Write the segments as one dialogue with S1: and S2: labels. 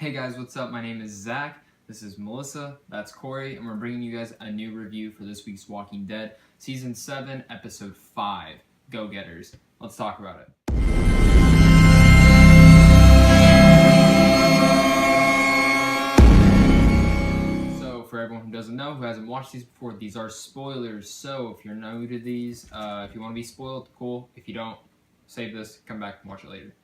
S1: Hey guys, what's up? My name is Zach. This is Melissa. That's Cory, and we're bringing you guys a new review for this week's Walking Dead, Season 7, Episode 5, Go-Getters. Let's talk about it. So, for everyone who doesn't know, who hasn't watched these before, these are spoilers. So, if you're new to these, if you want to be spoiled, cool. If you don't, save this, come back and watch it later.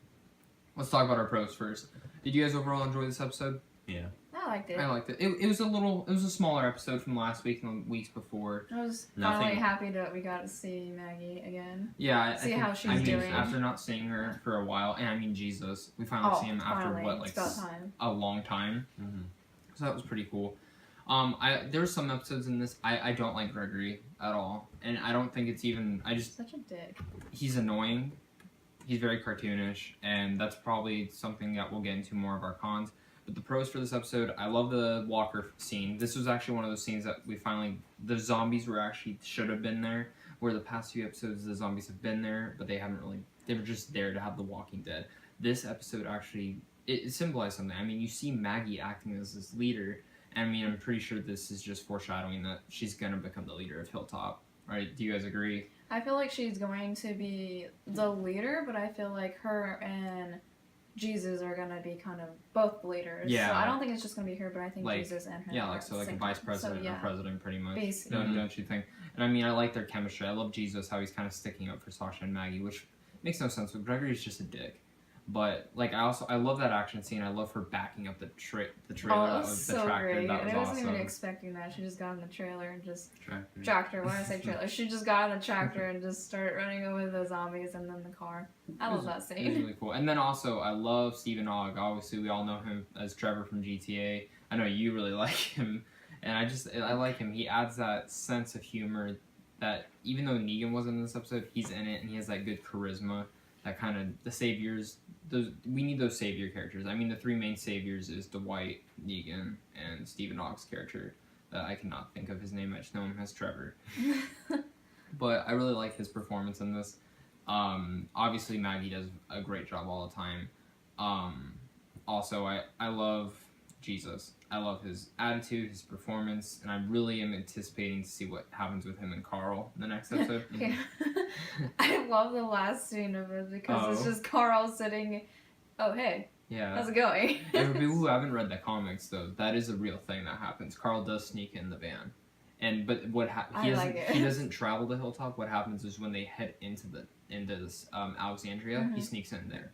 S1: Let's talk about our pros first. Did you guys overall enjoy this episode?
S2: Yeah.
S3: I liked it.
S1: I liked it. It was a smaller episode from last week and the weeks before.
S3: I was finally happy that we got to see Maggie again.
S1: Yeah,
S3: I think, how she's doing.
S1: After not seeing her for a while, and I mean Jesus, we finally see him after a long time.
S2: Mm-hmm.
S1: So that was pretty cool. There were some episodes in this I don't like Gregory at all, and I don't think it's even.
S3: Such a dick.
S1: He's annoying. He's very cartoonish, and that's probably something that we'll get into more of our cons. But the pros for this episode, I love the Walker scene. This was actually one of those scenes that the zombies should have been there, where the past few episodes the zombies have been there, but they were just there to have the Walking Dead. This episode actually, it symbolized something. I mean, you see Maggie acting as this leader, and I mean, I'm pretty sure this is just foreshadowing that she's gonna become the leader of Hilltop, right? Do you guys agree?
S3: I feel like she's going to be the leader, but I feel like her and Jesus are going to be kind of both leaders.
S1: Yeah.
S3: So I don't think it's just going to be her, but I think Jesus and her.
S1: Yeah, like a vice president or president, pretty much.
S3: Basically.
S1: Don't you think? And I mean, I like their chemistry. I love Jesus, how he's kind of sticking up for Sasha and Maggie, which makes no sense. But Gregory's just a dick. But like, I love that action scene. I love her backing up the trailer.
S3: Oh, that was so
S1: tractor.
S3: great.
S1: That was
S3: I wasn't
S1: awesome.
S3: even expecting that. She just got in the trailer and just tractor. Why did I say trailer? She just got in the tractor and just started running over the zombies and then the car. I love that scene.
S1: It was really cool. And then also, I love Stephen Ogg. Obviously, we all know him as Trevor from GTA. I know you really like him, and I like him. He adds that sense of humor that even though Negan wasn't in this episode, he's in it and he has that good charisma. That kind of the saviors. We need those savior characters. I mean, the three main saviors is Dwight, Negan, and Stephen Ogg's character. I cannot think of his name. I just know him as Trevor. But I really like his performance in this. Obviously, Maggie does a great job all the time. Also, I love Jesus. I love his attitude, his performance, and I really am anticipating to see what happens with him and Carl in the next episode.
S3: I love the last scene of it because it's just Carl sitting. Oh, hey.
S1: Yeah.
S3: How's it going?
S1: And for people who haven't read the comics, though, that is a real thing that happens. Carl does sneak in the van, he doesn't travel to Hilltop. What happens is when they head into this Alexandria, he sneaks in there.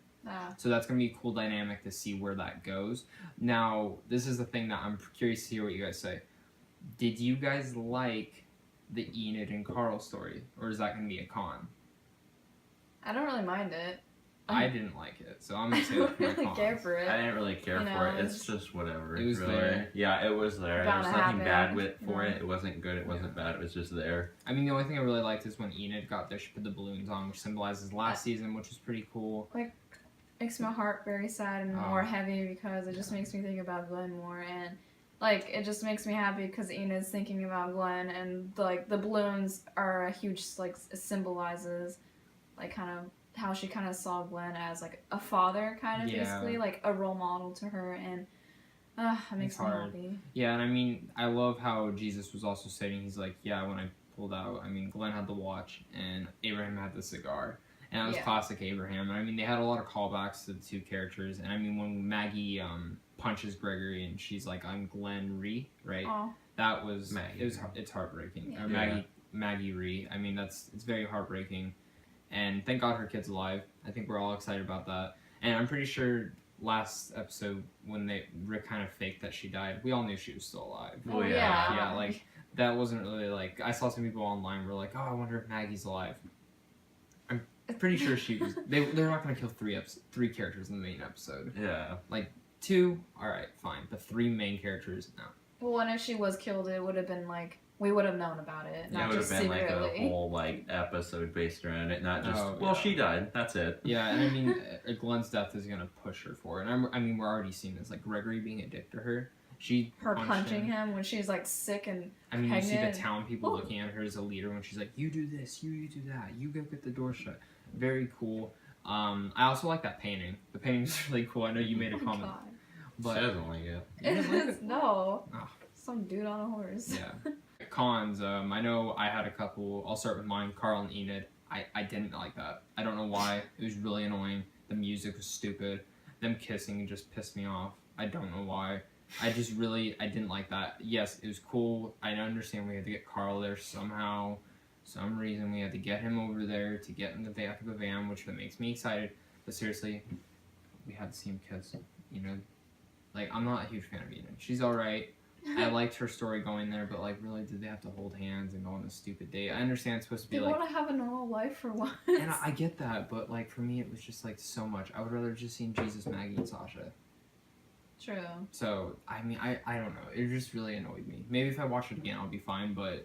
S1: So that's going to be a cool dynamic to see where that goes. Now, this is the thing that I'm curious to hear what you guys say. Did you guys like the Enid and Carl story? Or is that going to be a con?
S3: I don't really mind it.
S1: I didn't like it, so I'm going to say that for my cons.
S3: Care for it.
S2: I didn't really care for it. It's just whatever.
S1: It was
S2: really.
S1: there.
S2: Yeah, it was there. There was nothing bad for it. It wasn't good. It wasn't bad. It was just there.
S1: I mean, the only thing I really liked is when Enid got there, she put the balloons on, which symbolizes last season, which was pretty cool.
S3: Makes my heart very sad and more heavy because it just makes me think about Glenn more, and it just makes me happy because Enid's thinking about Glenn, and the balloons are a huge symbolizes kind of how she kind of saw Glenn as a father kind of basically a role model to her, and it makes me happy.
S1: Yeah, and I mean I love how Jesus was also saying he's like, yeah, when I pulled out, I mean Glenn had the watch and Abraham had the cigar. And that was classic Abraham. And I mean, they had a lot of callbacks to the two characters. And I mean, when Maggie punches Gregory and she's like, "I'm Glenn Rhee," right?
S3: Aww.
S1: That was Maggie. It's heartbreaking.
S3: Yeah.
S1: Maggie Rhee. I mean, it's very heartbreaking. And thank God her kid's alive. I think we're all excited about that. And I'm pretty sure last episode when Rick kind of faked that she died, we all knew she was still alive.
S3: Oh yeah.
S1: Yeah, that wasn't really I saw some people online were like, "Oh, I wonder if Maggie's alive." Pretty sure she was. They're not gonna kill three characters in the main episode.
S2: Yeah.
S1: 2, all right, fine. The 3 main characters, no.
S3: Well, and if she was killed, it would have been we would have known about it. Not just secretly.
S2: It would have been a whole episode based around it, not just she died. That's it.
S1: Yeah, and I mean, Glenn's death is gonna push her forward. And I mean, we're already seeing this. Gregory being a dick to her. Her
S3: punching him when she's sick and
S1: I mean,
S3: pregnant.
S1: You see the town people looking at her as a leader when she's like, "You do this, you do that, you go get the door shut." Very cool. I also like that painting. The painting's really cool. I know you made a comment.
S3: God.
S1: But
S2: She doesn't like it.
S1: You didn't like it?
S3: No.
S1: Oh.
S3: Some dude on a horse.
S1: Yeah. Cons, I know I had a couple. I'll start with mine. Carl and Enid. I didn't like that. I don't know why. It was really annoying. The music was stupid. Them kissing just pissed me off. I don't know why. I didn't like that. Yes, it was cool. I understand we had to get Carl there somehow. Some reason we had to get him over there to get in the back of the van, which makes me excited. But seriously, we had to see him kiss. You know, like, I'm not a huge fan of Enid. She's alright. I liked her story going there, but like, really, did they have to hold hands and go on a stupid date? I understand it's supposed to be
S3: They
S1: like.
S3: They want to have a normal life for once.
S1: And I get that, but like for me, it was just like so much. I would rather just seen Jesus, Maggie, and Sasha.
S3: True.
S1: So I mean, I don't know. It just really annoyed me. Maybe if I watch it again, I'll be fine. But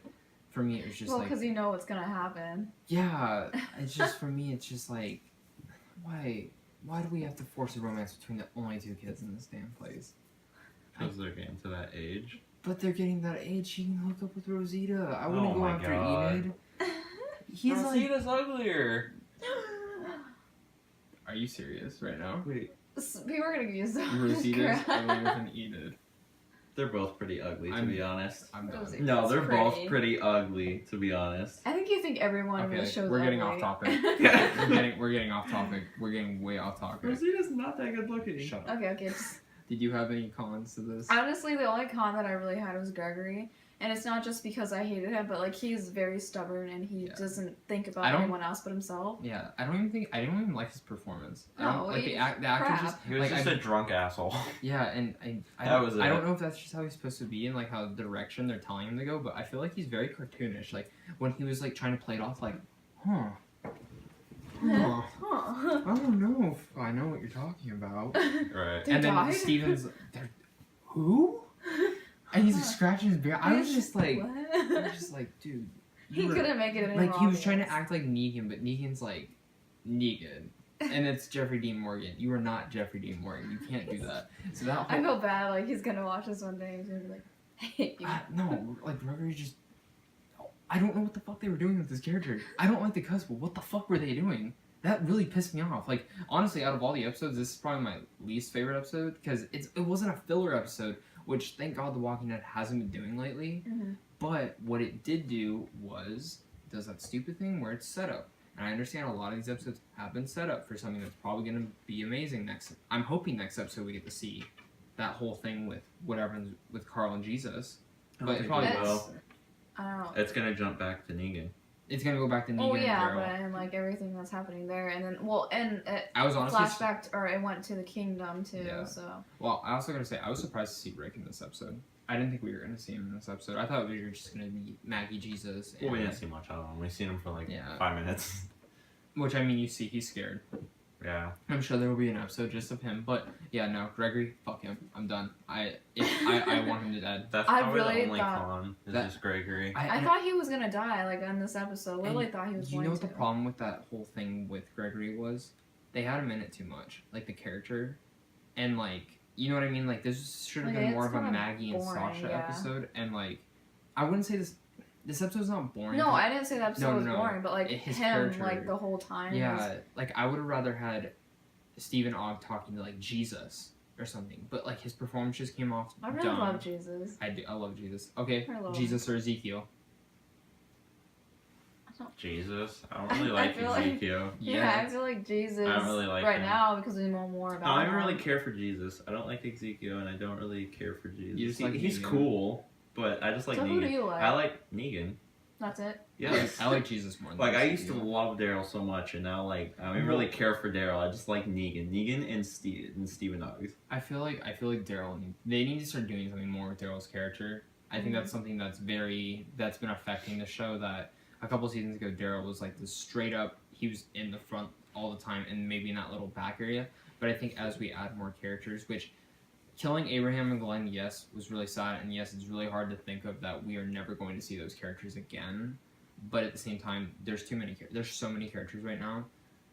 S1: for me, it was just
S3: because you know what's gonna happen.
S1: Yeah, it's just for me. It's just like, why do we have to force a romance between the only two kids in this damn place?
S2: Because they're getting to that age.
S1: But they're getting that age. She can hook up with Rosita. I wouldn't go after
S2: God.
S1: Enid. He's
S2: Rosita's uglier.
S1: Are you serious right now?
S2: Wait.
S3: People are gonna use that.
S1: Rosita's uglier than Enid.
S2: They're both pretty ugly, to be honest.
S1: I'm done.
S3: Rosita's
S2: No, they're
S3: pretty.
S2: both pretty ugly, to be honest.
S3: I think you think everyone in
S1: Okay,
S3: the show's
S1: we're getting
S3: ugly.
S1: off topic. we're getting off topic. We're getting way off topic.
S2: Rosita's not that good looking.
S1: Shut up.
S3: Okay. Just,
S1: Did you have any cons to this?
S3: honestly, the only con that I really had was Gregory. And it's not just because I hated him, but like he's very stubborn and he doesn't think about anyone else but himself.
S1: Yeah, I don't even like his performance. I
S3: No,
S1: don't like the actor
S3: crap.
S1: just
S2: He was
S1: like
S2: just a drunk asshole.
S1: yeah, and I
S2: That was it.
S1: don't know if that's just how he's supposed to be and like how the direction they're telling him to go, but I feel like he's very cartoonish. Like when he was like trying to play it off, like, huh. I don't know if I know what you're talking about.
S2: Right.
S3: They
S1: and then
S3: died?
S1: Steven's, who? And he's like, scratching his beard. I was just like, dude.
S3: He couldn't make it any
S1: Like,
S3: more
S1: he was trying to
S3: obvious.
S1: act like Negan, but Negan's like, Negan. And it's Jeffrey Dean Morgan. You are not Jeffrey Dean Morgan. You can't do that. So that whole,
S3: I feel bad, like he's gonna watch this one day and he's gonna be like, I hate you.
S1: no, like, Gregory just, I don't know what the fuck they were doing with this character. I don't like the cuss, but what the fuck were they doing? That really pissed me off. Like, honestly, out of all the episodes, this is probably my least favorite episode, because it wasn't a filler episode, which, thank God, The Walking Dead hasn't been doing lately.
S3: Mm-hmm.
S1: But what it did do was, it does that stupid thing where it's set up. And I understand a lot of these episodes have been set up for something that's probably going to be amazing I'm hoping next episode we get to see that whole thing with whatever with Carl and Jesus. But it probably will.
S3: I don't know.
S2: It's gonna jump back to Negan.
S1: It's going to go back to Negan
S3: Oh yeah,
S1: and
S3: but
S1: Daryl.
S3: and like everything that's happening there, and then and it
S1: I was honestly
S3: flashback or it went to the kingdom too.
S1: Yeah.
S3: So
S1: Well, I also gotta say, I was surprised to see Rick in this episode. I didn't think we were gonna see him in this episode. I thought we were just gonna be Maggie, Jesus, and,
S2: Well, we didn't see much of him. We seen him for like
S1: Yeah.
S2: 5 minutes.
S1: which I mean, you see, he's scared.
S2: Yeah.
S1: I'm sure there will be an episode just of him, but yeah, no, Gregory, fuck him. I'm done. I want him to dead.
S2: That's
S3: I
S2: probably
S3: really
S2: the only
S3: thought-
S2: con. Is
S1: That-
S2: just Gregory.
S3: I thought he was gonna die like on this episode. Literally
S1: And
S3: thought he was
S1: You
S3: going
S1: know what
S3: to.
S1: the problem with that whole thing with Gregory was? They had him in it too much, like the character, and like, you know what I mean? Like, this should have
S3: Like,
S1: been more
S3: it's
S1: of a
S3: kinda
S1: Maggie and
S3: boring,
S1: Sasha
S3: yeah.
S1: episode, and like, I wouldn't say this episode's not boring.
S3: No, I didn't say the episode was
S1: No.
S3: boring, but like
S1: His
S3: him,
S1: character-
S3: like the whole time. was-
S1: Yeah, like I would have rather had Stephen Ogg talking to like Jesus or something, but like his performance just came off
S3: I really
S1: dumb.
S3: love Jesus.
S1: I love Jesus. Okay,
S3: I love
S1: Jesus or Ezekiel.
S2: Jesus. I don't really like
S3: feel like-
S2: Ezekiel.
S3: Yeah, I feel like Jesus
S2: I don't really like
S3: right
S2: him.
S3: now because we know more about
S2: I don't
S3: him.
S2: even really care for Jesus. I don't like Ezekiel, and I don't really care for Jesus.
S1: You just like
S2: He's
S1: Negan.
S2: cool, but I just like
S3: So
S2: Negan.
S3: who do you like?
S2: I like Negan.
S3: That's it.
S2: Yes.
S1: I like Jesus more. Than
S2: Like, I used to
S1: Ezekiel.
S2: love Daryl so much, and now, like, I don't even really care for Daryl. I just like Negan. Negan and Steven Ogg.
S1: I feel like Daryl. They need to start doing something more with Daryl's character. I think that's something that's been affecting the show. That a couple seasons ago, Daryl was like this straight up. He was in the front all the time, and maybe in that little back area. But I think as we add more characters, which killing Abraham and Glenn, yes, was really sad, and yes, it's really hard to think of that we are never going to see those characters again. But at the same time, there's so many characters right now.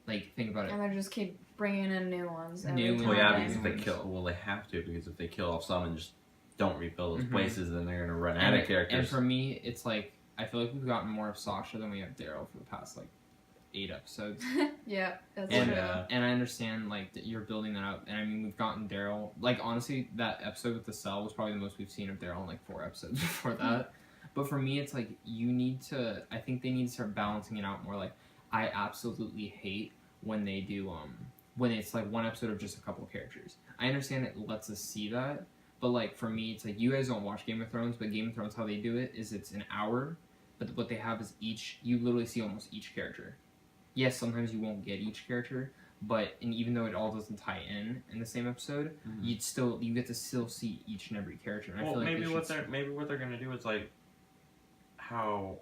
S1: Like, think about it.
S3: And they just keep bringing in new ones.
S1: New
S3: every
S2: Well,
S3: time.
S2: yeah, because if they kill, well, they have to, because if they kill off some and just don't refill those
S1: Mhm.
S2: places, then they're gonna run out of characters.
S1: And for me, it's like I feel like we've gotten more of Sasha than we have Daryl for the past like 8 episodes.
S3: Yeah, that's
S1: And,
S3: true.
S1: and I understand, like, that you're building that up. And, I mean, we've gotten Daryl. Like, honestly, that episode with the cell was probably the most we've seen of Daryl in, like, 4 episodes before that. But for me, it's like, you need to... I think they need to start balancing it out more. Like, I absolutely hate when they do, when it's, like, one episode of just a couple characters. I understand it lets us see that. But, like, for me, it's like, you guys don't watch Game of Thrones, but Game of Thrones, how they do it is it's an hour. But what they have is you literally see almost each character. Yes, sometimes you won't get each character, but even though it all doesn't tie in the same episode, you get to still see each and every character. And
S2: well,
S1: I feel like
S2: maybe what they're gonna do is like how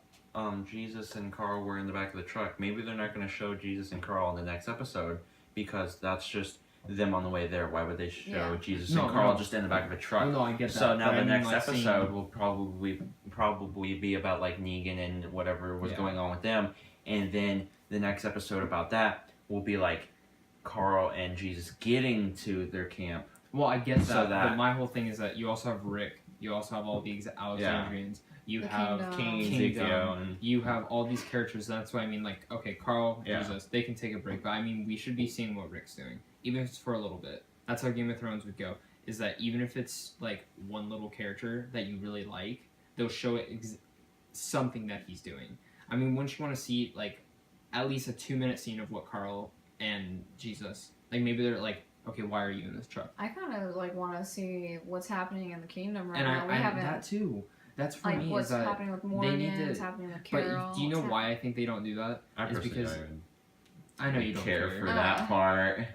S2: Jesus and Carl were in the back of the truck. Maybe they're not gonna show Jesus and Carl in the next episode because that's just them on the way there. Why would they show Jesus and Carl just in the back of a truck?
S1: No, I get that.
S2: So now the next episode will probably be about like Negan and whatever was going on with them, and then the next episode about that will be like Carl and Jesus getting to their camp.
S1: Well, I get that, but my whole thing is that you also have Rick, you also have all the Alexandrians, you have
S2: King
S1: Kingdom,
S2: and
S1: you have all these characters. That's why I mean, like, okay, Carl, Jesus, they can take a break, but I mean, we should be seeing what Rick's doing, even if it's for a little bit. That's how Game of Thrones would go, is that even if it's, like, one little character that you really like, they'll show it something that he's doing. I mean, wouldn't you want to see, like, at least a 2-minute scene of what Carl and Jesus, like, maybe they're like, okay, why are you in this truck?
S3: I kind of like want to see what's happening in the kingdom right
S1: and
S3: now. We haven't
S1: that too. That's for
S3: like
S1: me.
S3: what's
S1: is that
S3: happening with Morgan, what's happening with Carol.
S1: But do you know why I think they don't do that?
S2: I
S1: because I know you don't
S2: care for that part.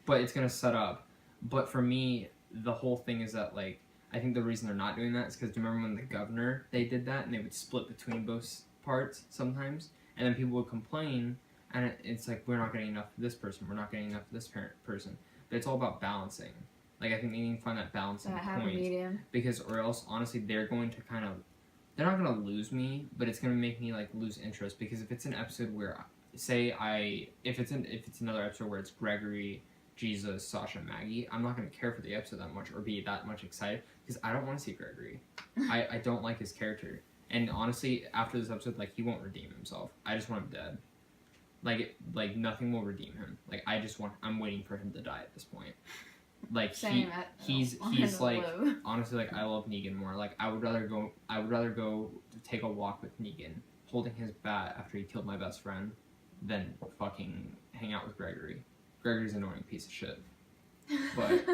S1: But it's gonna set up. But for me, the whole thing is that, like, I think the reason they're not doing that is because do you remember when the governor, they did that and they would split between both parts sometimes, and then people would complain. And it's like, we're not getting enough of this person, we're not getting enough of this person. But it's all about balancing. Like, I think they need to find that balancing point.
S3: Medium.
S1: Because, or else, honestly, they're going to kind of... They're not going to lose me, but it's going to make me, like, lose interest. Because if it's an episode where, if it's another episode where it's Gregory, Jesus, Sasha, and Maggie, I'm not going to care for the episode that much or be that much excited. Because I don't want to see Gregory. I don't like his character. And honestly, after this episode, like, he won't redeem himself. I just want him dead. Like nothing will redeem him. Like, I'm waiting for him to die at this point. Like, he's like, honestly, like, I love Negan more. Like, I would rather go to take a walk with Negan, holding his bat after he killed my best friend, than fucking hang out with Gregory. Gregory's an annoying piece of shit. But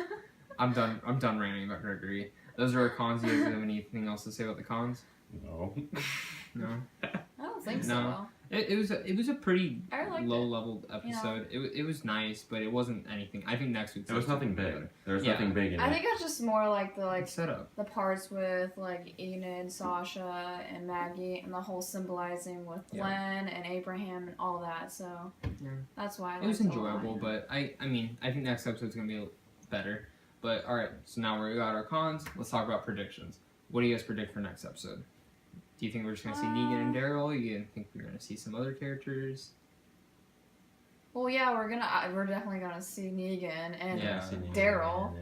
S1: I'm done ranting about Gregory. Those are our cons. Do you guys have anything else to say about the cons?
S2: No.
S1: No?
S3: I don't think
S1: No.
S3: so.
S1: It was a pretty low-level
S3: it.
S1: episode. You know? It was nice, but it wasn't anything. I think next week's
S2: there was nothing big. There was nothing big in it.
S3: I think it's just more like the
S1: setup.
S3: The parts with like Enid, Sasha, and Maggie, and the whole symbolizing with Glenn and Abraham and all that. So that's why
S1: it was enjoyable. But I mean, I think next episode's gonna be better. But all right, so now we got our cons. Let's talk about predictions. What do you guys predict for next episode? Do you think we're just going to see Negan and Daryl? You think we're going to see some other characters?
S3: Well, yeah, we're definitely going to see Negan and Daryl.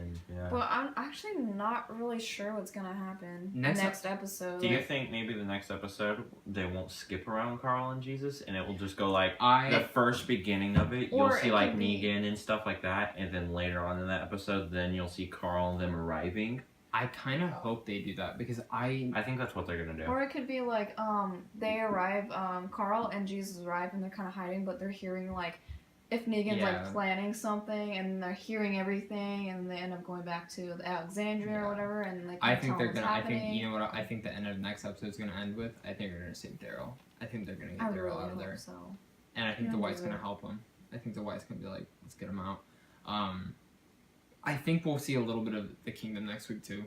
S3: But I'm actually not really sure what's going to happen next episode.
S2: Do you think maybe the next episode they won't skip around Carl and Jesus and it will just go like the first beginning of it? You'll see like Negan and stuff like that, and then later on in that episode, then you'll see Carl and them arriving.
S1: I kind of hope they do that because I
S2: think that's what they're gonna do.
S3: Or it could be like they arrive, Carl and Jesus arrive and they're kind of hiding, but they're hearing like if Negan's like planning something and they're hearing everything and they end up going back to Alexandria or whatever and like
S1: I think they're gonna. Happening. I think you know what I think the end of the next episode is gonna end with. I think they're gonna save Daryl. I think they're gonna get Daryl out of there.
S3: So.
S1: And I think the White's gonna help him. I think the White's gonna be like, let's get him out. I think we'll see a little bit of the Kingdom next week too.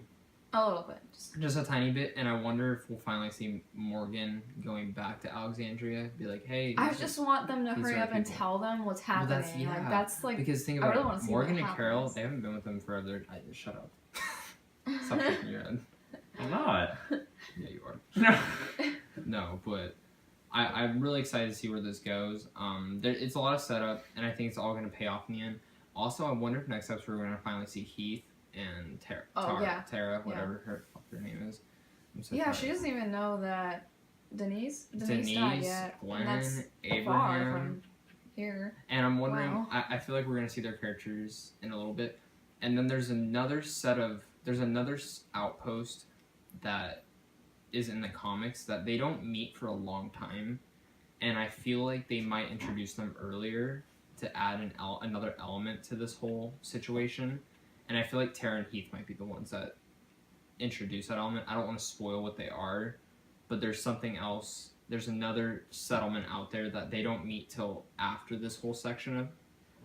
S3: A little bit.
S1: Just a tiny bit, and I wonder if we'll finally see Morgan going back to Alexandria. Be like, hey.
S3: I just want them to hurry up and tell them what's happening. Well, that's like
S1: because think about it, Morgan and Carol, they haven't been with them forever. Shut up. Stop shaking your head.
S2: I'm not.
S1: Yeah, you are. No. No, but I'm really excited to see where this goes. It's a lot of setup, and I think it's all going to pay off in the end. Also, I wonder if next episode we're going to finally see Heath and Tara, whatever her name is.
S3: She doesn't even know that Denise died yet.
S1: Glenn,
S3: and that's
S1: Abraham.
S3: here.
S1: And I'm wondering,
S3: Wow.
S1: I feel like we're going to see their characters in a little bit. And then there's another outpost that is in the comics that they don't meet for a long time. And I feel like they might introduce them earlier to add another element to this whole situation. And I feel like Tara and Heath might be the ones that introduce that element. I don't want to spoil what they are, but there's something else. There's another settlement out there that they don't meet till after this whole section of.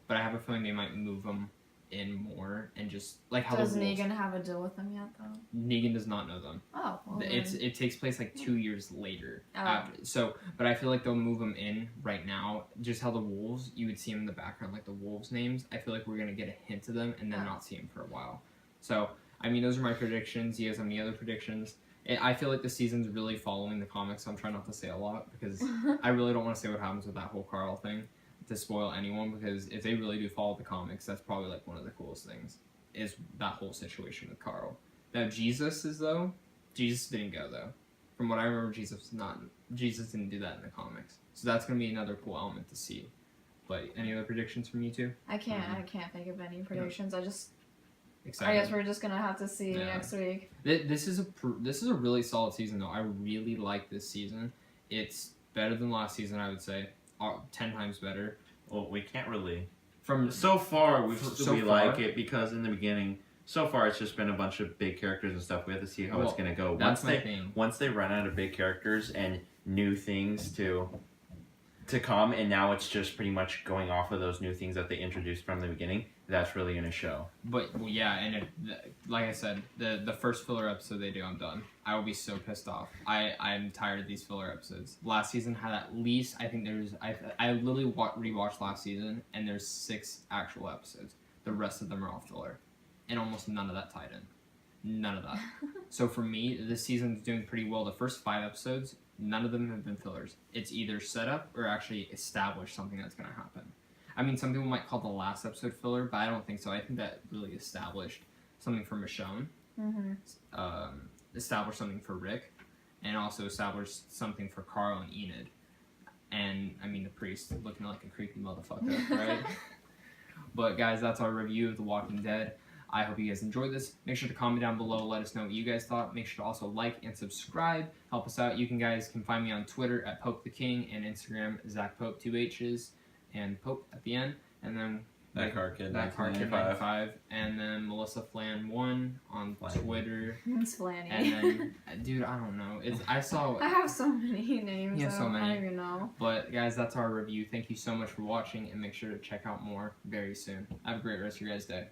S1: But I have a feeling they might move them in more and just like how
S3: Does
S1: the wolves.
S3: Negan have a deal with them yet, though?
S1: Negan does not know them.
S3: Oh, well then.
S1: It takes place like 2 years later.
S3: Oh.
S1: After, so, but I feel like they'll move them in right now. Just how the wolves, you would see them in the background, like the wolves' names. I feel like we're gonna get a hint of them and then not see them for a while. So, I mean, those are my predictions. You guys have any other predictions? I feel like the season's really following the comics, so I'm trying not to say a lot because I really don't want to say what happens with that whole Carl thing to spoil anyone, because if they really do follow the comics, that's probably like one of the coolest things is that whole situation with Carl. Now Jesus didn't go though. From what I remember, Jesus didn't do that in the comics. So that's gonna be another cool element to see. But any other predictions from you two?
S3: I can't think of any predictions. I
S1: Excited.
S3: guess we're just gonna have to see next week.
S1: This is a really solid season though. I really like this season. It's better than last season, I would say. 10 times better.
S2: Well, we can't really.
S1: From
S2: So far,
S1: So
S2: we
S1: far?
S2: like it because in the beginning, so far it's just been a bunch of big characters and stuff. We have to see how it's gonna go.
S1: That's my thing.
S2: Once they run out of big characters and new things to come, and now it's just pretty much going off of those new things that they introduced from the beginning. That's really gonna show.
S1: But well, yeah, and like I said, the first filler episode they do, I'm done. I will be so pissed off. I'm tired of these filler episodes. Last season had at least, I think I literally rewatched last season, and there's 6 actual episodes. The rest of them are all filler, and almost none of that tied in. None of that. So for me, this season's doing pretty well. The first 5 episodes, none of them have been fillers. It's either set up or actually established something that's gonna happen. I mean, some people might call the last episode filler, but I don't think so. I think that really established something for Michonne, established something for Rick, and also established something for Carl and Enid. And, I mean, the priest looking like a creepy motherfucker, right? But, guys, that's our review of The Walking Dead. I hope you guys enjoyed this. Make sure to comment down below. Let us know what you guys thought. Make sure to also like and subscribe. Help us out. You guys can find me on Twitter at Pope the King and Instagram, Zach Pope, 2 H's. And Pope at the end, and then
S2: That car kid
S1: 95, and then Melissa Flan 1 on Twitter.
S3: It's Flanny.
S1: And then, dude, I don't know.
S3: I have so many names.
S1: Yeah, so many.
S3: I don't even know.
S1: But guys, that's our review. Thank you so much for watching, and make sure to check out more very soon. Have a great rest of your guys' day.